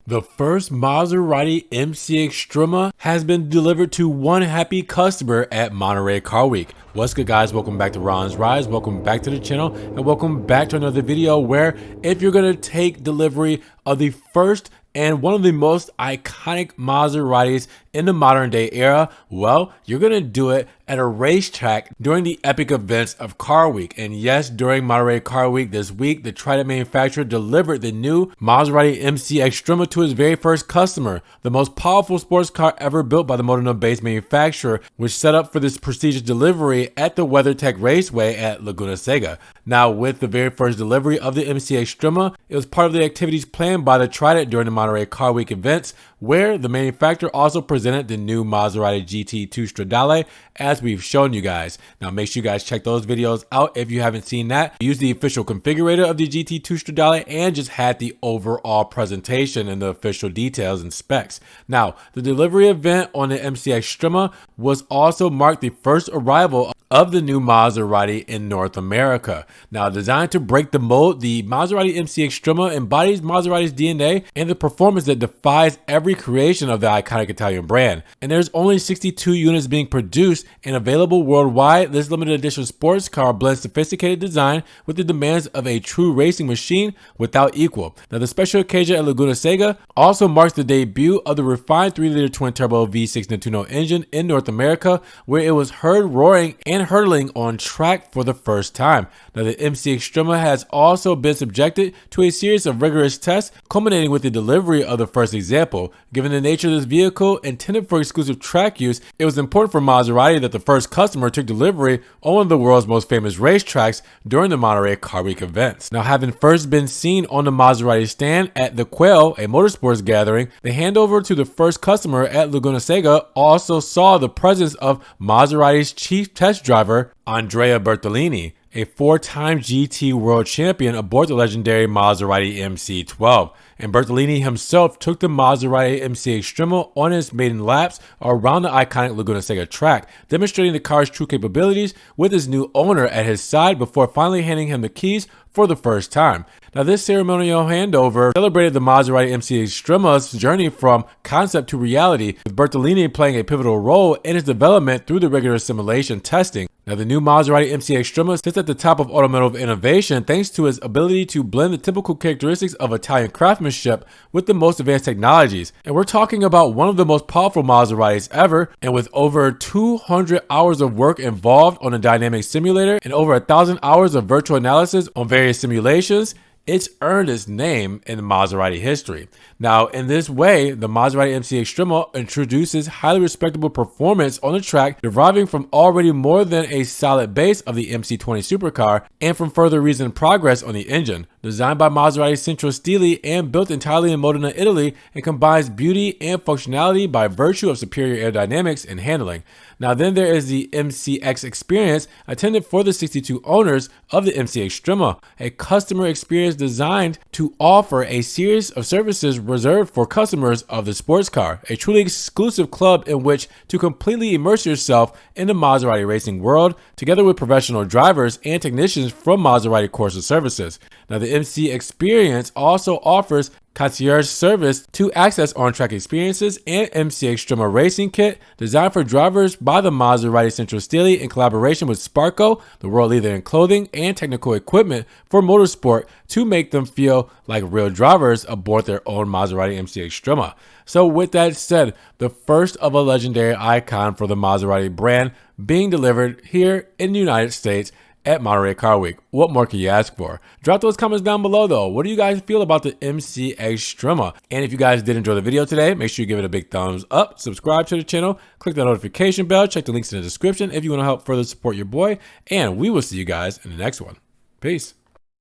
The first Maserati MCXtrema has been delivered to one happy customer at Monterey Car Week. What's good, guys? Welcome back to Ron's Rise. Welcome back to the channel and welcome back to another video where if you're going to take delivery of the first and one of the most iconic Maseratis in the modern day era, well, you're gonna do it at a racetrack during the epic events of Car Week. And yes, during Monterey Car Week this week, the Trident manufacturer delivered the new Maserati MCXtrema to his very first customer, the most powerful sports car ever built by the Modena-based manufacturer, which set up for this prestigious delivery at the WeatherTech Raceway at Laguna Sega. Now, with the very first delivery of the MCXtrema, it was part of the activities planned by the Trident during the Monterey Car Week events, where the manufacturer also presented the new Maserati GT2 Stradale, as we've shown you guys. Now, make sure you guys check those videos out if you haven't seen that. Use the official configurator of the GT2 Stradale and just had the overall presentation and the official details and specs. Now, the delivery event on the MCXtrema was also marked the first arrival of the new Maserati in North America. Now, designed to break the mold, the Maserati MCXtrema embodies Maserati's DNA and the performance that defies every creation of the iconic Italian brand. And there's only 62 units being produced and available worldwide. This limited edition sports car blends sophisticated design with the demands of a true racing machine without equal. Now, the special occasion at Laguna Sega also marks the debut of the refined 3-liter twin-turbo V6 Nettuno engine in North America, where it was heard roaring and hurtling on track for the first time. Now, the MCXtrema has also been subjected to a series of rigorous tests, culminating with the delivery of the first example. Given the nature of this vehicle intended for exclusive track use, it was important for Maserati that the first customer took delivery on one of the world's most famous racetracks during the Monterey Car Week events. Now, having first been seen on the Maserati stand at the Quail, a motorsports gathering, the handover to the first customer at Laguna Sega also saw the presence of Maserati's chief test driver, Andrea Bertolini, a 4-time GT world champion aboard the legendary Maserati MC12. And Bertolini himself took the Maserati MCXtrema on its maiden laps around the iconic Laguna Seca track, demonstrating the car's true capabilities with his new owner at his side before finally handing him the keys for the first time. Now, this ceremonial handover celebrated the Maserati MCXtrema's journey from concept to reality, with Bertolini playing a pivotal role in its development through the rigorous simulation testing. Now, the new Maserati MCXtrema sits at the top of automotive innovation thanks to its ability to blend the typical characteristics of Italian craftsmanship with the most advanced technologies. And we're talking about one of the most powerful Maseratis ever, and with over 200 hours of work involved on a dynamic simulator and over 1,000 hours of virtual analysis on various simulations, it's earned its name in Maserati history. Now, in this way, the Maserati MCXtrema introduces highly respectable performance on the track, deriving from already more than a solid base of the MC20 supercar and from further recent progress on the engine. Designed by Maserati Centro Stile and built entirely in Modena, Italy, it combines beauty and functionality by virtue of superior aerodynamics and handling. Now, then there is the MCX experience intended for the 62 owners of the MCXtrema, a customer experience designed to offer a series of services reserved for customers of the sports car, a truly exclusive club in which to completely immerse yourself in the Maserati racing world, together with professional drivers and technicians from Maserati Corsa Services. Now, the MC experience also offers concierge service to access on-track experiences and MCXtrema racing kit designed for drivers by the Maserati Centro Stile in collaboration with Sparco, the world leader in clothing and technical equipment for motorsport, to make them feel like real drivers aboard their own Maserati MCXtrema. So with that said, the first of a legendary icon for the Maserati brand being delivered here in the United States at Monterey Car Week. What more can you ask for? Drop those comments down below though. What do you guys feel about the MCXtrema? And if you guys did enjoy the video today, make sure you give it a big thumbs up, subscribe to the channel, click the notification bell, check the links in the description if you want to help further support your boy, and we will see you guys in the next one. Peace.